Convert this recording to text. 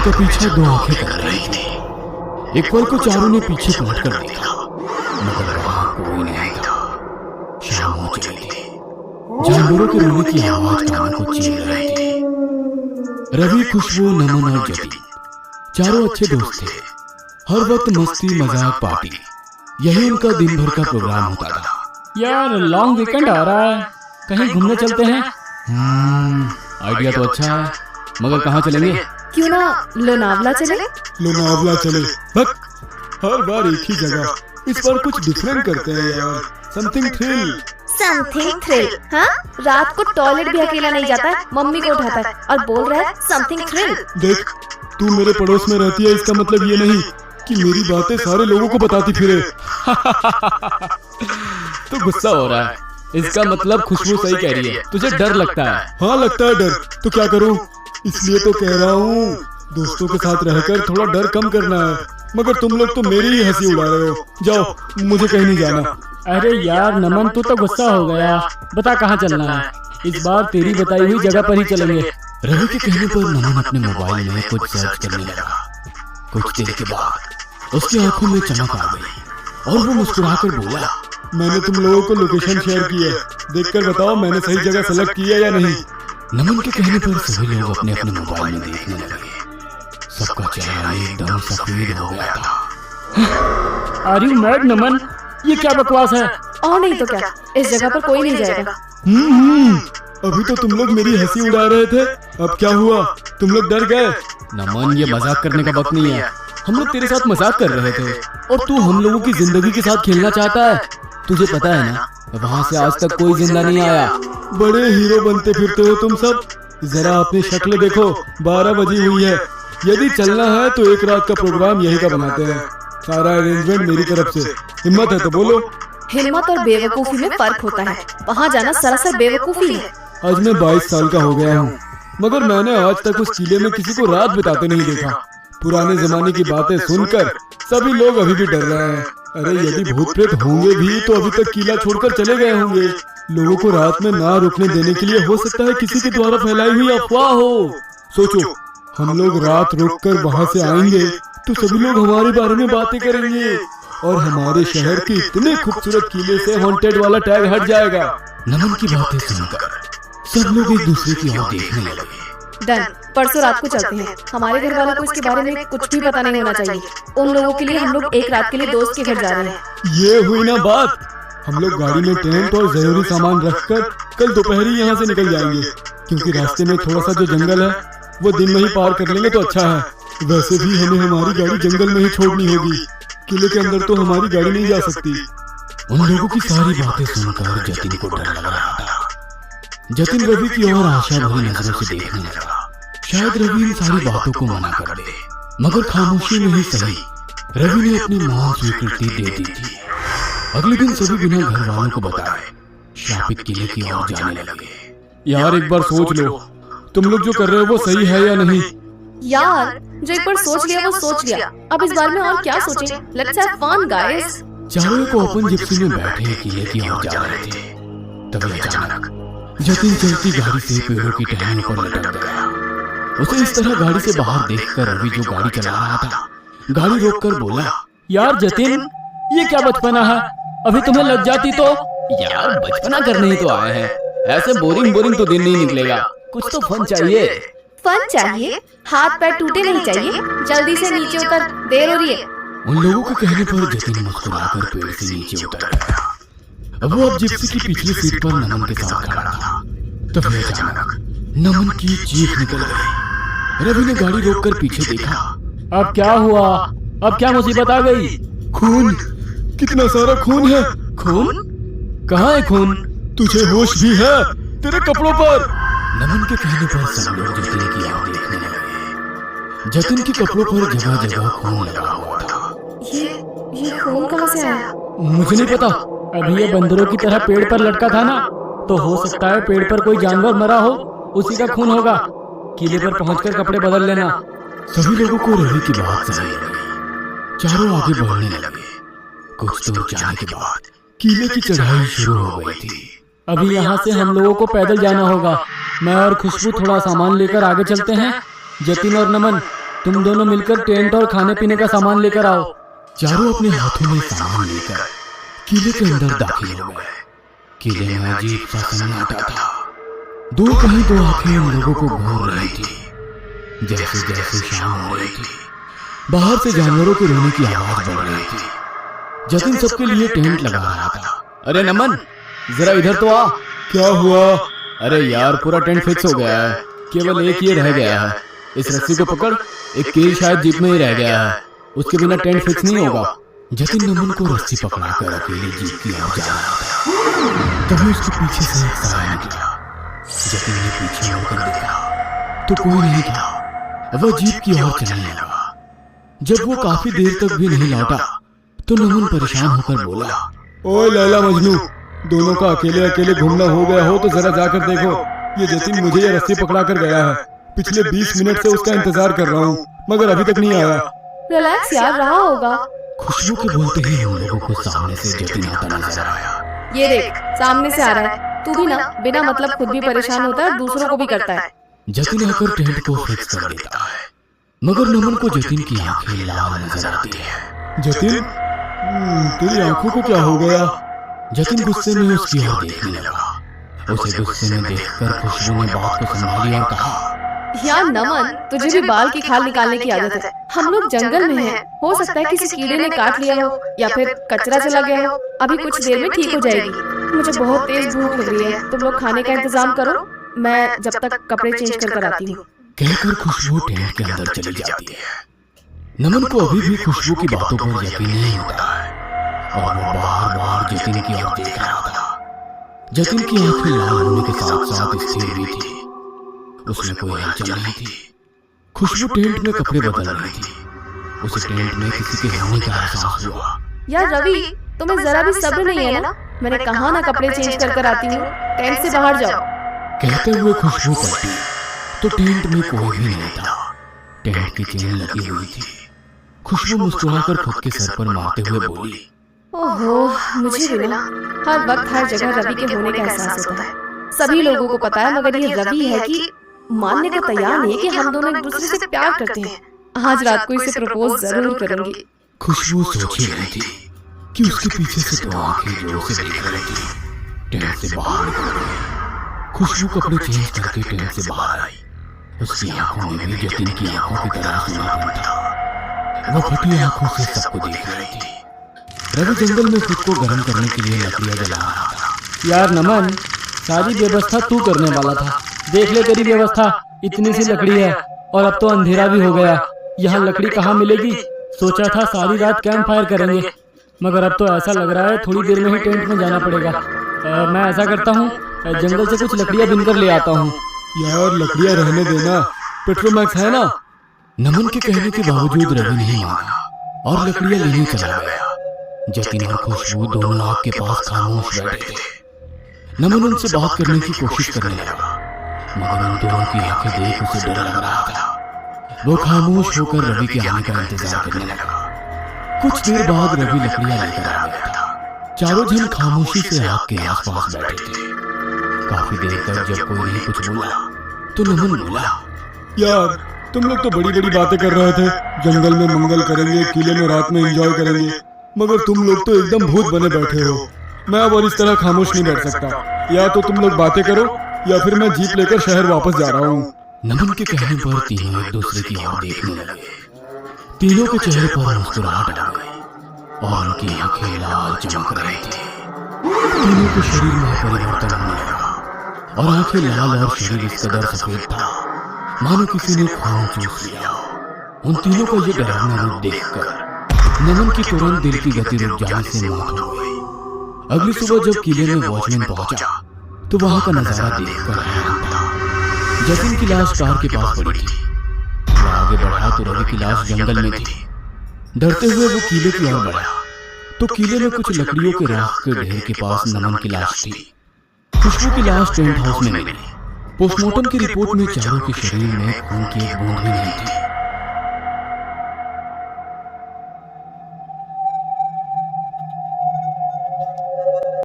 उनका पीछा दो आंखें कर रही थी। एक पल को चारों ने पीछे पलट कर देखा, मगर वहां कोई नहीं था। शाम हो चुकी थी। जानवरों के रोने की आवाज कानों को चीर रही थी। रवि, खुशबू, नमन और जतिन चारों अच्छे दोस्त थे। हर वक्त मस्ती, मजाक, पार्टी, यही उनका दिन भर का प्रोग्राम होता था। यार लॉन्ग वीकेंड आ रहा है, कहीं घूमने चलते हैं। आइडिया तो अच्छा है, मगर कहाँ चलेंगे? क्यों ना लोनावला चले? लोनावला चले? बक, हर बार एक ही जगह, इस बार कुछ डिफरेंट करते हैं यार। Something thrill. हाँ, रात को टॉयलेट भी अकेला नहीं जाता है, मम्मी को उठाता है और बोल रहा है समथिंग थ्रिल। देख, तू मेरे पड़ोस में रहती है, इसका मतलब ये नहीं कि मेरी बातें सारे लोगों को बताती फिरे। तो गुस्सा हो रहा है, इसका मतलब खुशबू सही कह रही है, तुझे डर लगता है। हाँ लगता है डर, तो क्या करूँ? इसलिए तो कह रहा हूँ, दोस्तों के साथ रहकर थोड़ा डर कम करना है। मगर तुम लोग तो मेरी ही हंसी उड़ा रहे हो। जाओ, मुझे कहीं नहीं जाना। अरे यार नमन, तू तो गुस्सा हो गया, बता कहाँ चलना है? इस बार तेरी बताई हुई जगह पर ही चलेंगे। रवि के कहने पर नमन अपने मोबाइल में कुछ सर्च करने लगा। कुछ देर के बाद उसकी आंखों में चमक आ गई और वो मुस्कुराकर बोला, मैंने तुम लोगों को लोकेशन शेयर की है, देखकर बताओ मैंने सही जगह सेलेक्ट की है या नहीं। नमन के कहने पर सभी लोग अपने अपने मोबाइल में देखने लगे। सबका चेहरा एकदम सफेद हो गया था। आर यू मैड नमन? ये क्या बकवास है? और नहीं तो क्या, इस जगह पर कोई नहीं जाएगा। अभी तो तुम लोग मेरी हंसी उड़ा रहे थे, अब क्या हुआ? तुम लोग डर गए? नमन, ये मजाक करने का वक्त नहीं है। हम लोग तेरे साथ मजाक कर रहे थे और तू हम लोगों की जिंदगी के साथ खेलना चाहता है। तुझे पता है ना, वहाँ से आज तक कोई जिंदा नहीं आया। बड़े हीरो बनते फिरते हो तुम सब। जरा अपनी शक्ल देखो, 12 बजी हुई है। यदि चलना है तो एक रात का प्रोग्राम यही का बनाते हैं। सारा अरेंजमेंट मेरी तरफ से। हिम्मत है तो बोलो। हिम्मत और बेवकूफी में फर्क होता है, वहाँ जाना सरासर बेवकूफी है। आज मैं 22 साल का हो गया हूँ, मगर मैंने आज तक उस किले में किसी को रात बिताते नहीं देखा। पुराने जमाने की बातें सुनकर सभी लोग अभी भी डर रहे हैं। अरे यदि भूत प्रेत होंगे भी तो अभी तक किला छोड़कर चले गए होंगे। लोगों को रात में ना रुकने देने के लिए हो सकता है किसी के द्वारा फैलाई हुई अफवाह हो। सोचो, हम लोग रात रुककर वहाँ से आएंगे तो सभी लोग हमारे बारे में बातें करेंगे और हमारे शहर के इतने खूबसूरत किले से हॉन्टेड वाला टैग हट जाएगा। नमन की बातें सुनकर सब लोग एक दूसरे की ओर देखने लगे। डन, परसों रात को चलते हैं। हमारे घर वालों को इसके बारे में कुछ भी पता नहीं होना चाहिए। उन लोगों के लिए हम लोग एक रात के लिए दोस्त के घर जा रहे हैं। ये हुई ना बात। हम लोग गाड़ी में टेंट और जरूरी सामान रखकर कल दोपहर ही यहाँ से निकल जाएंगे, क्योंकि रास्ते में थोड़ा सा जो जंगल है वो दिन में ही पार कर लेंगे तो अच्छा है। वैसे भी हमें हमारी गाड़ी जंगल में ही छोड़नी होगी, किले के अंदर तो हमारी गाड़ी नहीं जा सकती। उन लोगों की सारी बातें सुनकर जतिन को डर लग रहा था। जतिन रवि की ओर आशा भरी नजरों से देखने लगा। शायद रवि इन सारी बातों को मना कर दे, मगर खामोशी में ही सही रवि ने अपनी मौन स्वीकृति दे दी थी। अगले दिन सभी बिना घर वालों को बताए श्रापित किले की ओर जाने लगे। यार एक बार सोच लो, तुम लोग जो कर रहे हो वो सही है या नहीं? यार जो एक बार सोच लिया वो सोच लिया, अब इस बारे में और क्या सोचें? Let's have fun guys. चारों को ओपन जिप्सी में बैठे किले की ओर जा रहे थे, तभी अचानक जतिन चलती गाड़ी से पेड़ों की टहनियों पर लटक गया। उसे इस तरह गाड़ी से बाहर देखकर रवि जो गाड़ी चला रहा था, गाड़ी रोककर बोला, यार जतिन, ये क्या बचपना है? अभी तुम्हें लग जाती तो। यार बचपना करने ही तो आए हैं, ऐसे बोरिंग तो दिन नहीं निकलेगा, कुछ तो फन चाहिए। फन चाहिए? हाथ पैर टूटे नहीं चाहिए। जल्दी से नीचे उतर, देर हो रही है। उन लोगों के कहने पर जतिन मुस्कुराकर पेड़ से नीचे उतर गया। अब वो जिप्सी की पिछली सीट पर नमन के साथ खड़ा था। तभी अचानक नमन की चीख निकल गई। रवि ने गाड़ी रोककर पीछे देखा। अब क्या हुआ? अब क्या मुसीबत आ गई? खून, कितना सारा खून है। खून? कहाँ है खून? तुझे होश भी है? तेरे कपड़ों पर। नमन के कहने पर सब लोग जतिन की ओर देखने लगे। जतिन के कपड़ों पर जगह जगह खून लगा हुआ था। ये खून कहाँ से आया? मुझे नहीं पता। अभी ये बंदरों की तरह पेड़ पर लटका था ना, तो हो सकता है पेड़ पर कोई जानवर मरा हो, उसी का खून होगा। किले पर पहुंचकर कपड़े बदल लेना। सभी लोगों को रवि की बात सही लगी। चारों आगे बढ़ने लगे। कुछ दूर जाने के बाद किले की चढ़ाई शुरू हो गई थी। अभी यहाँ से हम लोगों को पैदल जाना होगा। मैं और खुशबू थोड़ा सामान लेकर आगे चलते हैं। जतिन और नमन तुम दोनों मिलकर टेंट और खाने पीने का सामान लेकर आओ। चारों अपने हाथों में सामान लेकर किले के अंदर दाखिल हो गए। किले में अजीब सा सन्नाटा था। दो कहीं दो आंखें उन लोगों को घूर रही थी। जैसे जैसे शाम हो रही थी, बाहर से जानवरों के रोने की आवाज बढ़ रही थी। जतिन सबके लिए टेंट लगा रहा था। अरे नमन, जरा इधर तो आ। क्या हुआ? अरे यार, पूरा टेंट फिक्स हो गया है, केवल एक ये रह गया है। इस रस्सी को पकड़, एक कील शायद जीप में ही रह गया है, उसके बिना टेंट फिक्स नहीं होगा। जतिन नमन को रस्सी पकड़ाकर अकेले जीप की ओर जा रहा था। तभी उसके पीछे से एक साया निकला। जतिन ने पीछे होकर देखा तो कोई नहीं था। वह जीप की ओर चलने लगा। जब वो काफी देर तक भी नहीं लौटा तो नमन परेशान होकर बोला, ओए लैला मजनू, दोनों का अकेले अकेले घूमना हो गया हो तो जरा जाकर देखो। ये जतिन मुझे ये रस्सी पकड़ा कर गया है। पिछले 20 मिनट से उसका इंतजार कर रहा हूँ, मगर अभी तक नहीं आया। रिलैक्स यार, रहा होगा। खुशबू के बोलते ही उन लोगों को सामने से जतिन आता नजर आया। ये देख, सामने से आ रहा है। तू भी ना बिना मतलब खुद भी परेशान होता है और दूसरों को भी करता है। जतिन आकर टेंट को फिक्स कर देता है, मगर नमन को जतिन की आंखें लाल नजर आती है। जतिन, तेरी आंखों को क्या हो गया? जतिन गुस्से में उसकी ओर देखने लगा। उसे गुस्से में देखकर खुशबू ने बात को संभाली और कहा, यार नमन, तुझे भी बाल की खाल निकालने की आदत है। हम लोग जंगल में हैं, हो सकता है किसी कीड़े ने काट लिया हो या फिर कचरा चला गया हो। अभी कुछ देर में ठीक हो जाएगी। मुझे बहुत तेज भूख लग रही है, तुम लोग खाने का इंतजाम करो, मैं जब तक कपड़े चेंज कर आती हूँ। कहकर खुशबू टेंट के अंदर चली जाती है। नमन को अभी भी खुशबू की बातों पर यकीन नहीं होता है और वो बार बार जतिन की ओर देख रहा था। जतिन की आंखें लाल होने के साथ साथ स्थिर भी थी। उसमें कोई हलचल नहीं थी। खुशबू टेंट में कपड़े बदल रही थी। उसे टेंट में किसी के होने का एहसास हुआ। यार रवि, तुम्हें जरा भी सब्र नहीं है ना? मैंने कहा ना कपड़े चेंज कर आती हूँ, टेंट से बाहर जाओ। कहते हुए खुशबू पलटी तो टेंट में कोई भी नहीं था। टेंट की चेन लगी हुई थी। खुशबू मुस्कुराकर खुद के सर पर मारते हुए बोली, ओहो, मुझे भी ना हर वक्त हर जगह रवि के होने का एहसास होता है। सभी लोगों को पता है, मगर ये रवि है कि मानने को तैयार नहीं है कि हम दोनों एक दूसरे से प्यार करते हैं। आज रात को इसे प्रपोज जरूर करूंगी। खुशबू सोच ही रही थी कि उसके पीछे से दो आंखें जोर से देख रही थी। टेंट से बाहर निकल गई। खुशबू कपड़े चेंज करके टेंट से बाहर आई। उसकी आंखों में भी जतिन की आंखों की तरह सुनापन था। वो फटी आंखों से सबको देख रही थी। रवि जंगल में खुद को गर्म करने के लिए लकड़ियां जला रहा था। यार नमन, सारी व्यवस्था तू करने वाला था। देख ले तेरी व्यवस्था, इतनी सी लकड़ी है और अब तो अंधेरा भी हो गया। यहाँ लकड़ी कहाँ मिलेगी? सोचा था सारी रात कैंप फायर करेंगे, मगर अब तो ऐसा लग रहा है थोड़ी देर में ही टेंट में जाना पड़ेगा। मैं ऐसा करता हूँ, जंगल से कुछ लकड़ियाँ बिनकर ले आता हूँ। यार लकड़ियाँ रहने देना, पेट्रोमैक्स है ना? नमन के कहने के बावजूद रवि नहीं माना और लकड़ियाँ लेने चला गया। जतिन और खुशबू दोनों आग के पास खामोश बैठे थे। नमन उनसे बात करने की कोशिश करने लगा, मगर उन दोनों की आंखें देख उसे डर लग रहा था। वो खामोश होकर रवि के आने का इंतजार करने लगा। कुछ देर बाद रवि लकड़ियां लेकर आ गया था। चारों जन खामोशी से आग के आसपास बैठे थे। काफी देर तक जब कोई नहीं कुछ बोला तो नमन बोला, यार तुम लोग तो बड़ी बड़ी बातें कर रहे थे, जंगल में मंगल करेंगे, किले में रात में एंजॉय करेंगे, मगर तुम लोग तो एकदम भूत बने बैठे हो। मैं अब और इस तरह खामोश नहीं बैठ सकता। या तो तुम लोग बातें करो या फिर मैं जीप लेकर शहर वापस जा रहा हूँ। नमन के कहने पर तीनों एक दूसरे की ओर देखने लगे। तीनों के चेहरे पर मुस्कुराहट आ गई और उनकी आंखें लाल चमक रही थी। तीनों के शरीर में परिवर्तन होने लगा और आंखें लाल और शरीर इस कदर सफेद था मानो किसी ने खून चूस लिया हो। उन तीनों का ये डरावना रूप देखकर नमन की तुरंत दिल की गति रुक जाने से मौत हो गई। अगली सुबह जब किले में वॉचमैन पहुंचा तो वहां का नजारा देखकर हैरान था। जतिन की लाश कार के पास पड़ी थी। वो आगे बढ़ा तो रवि की लाश जंगल में थी। डरते हुए वो किले की ओर बढ़ा तो किले में कुछ लकड़ियों के राख के ढेर के पास नमन की लाश थी। खुशबू की लाश टेंट हाउस में मिली। पोस्टमार्टम की रिपोर्ट में चारों के शरीर में खून की एक बूंद भी नहीं थी।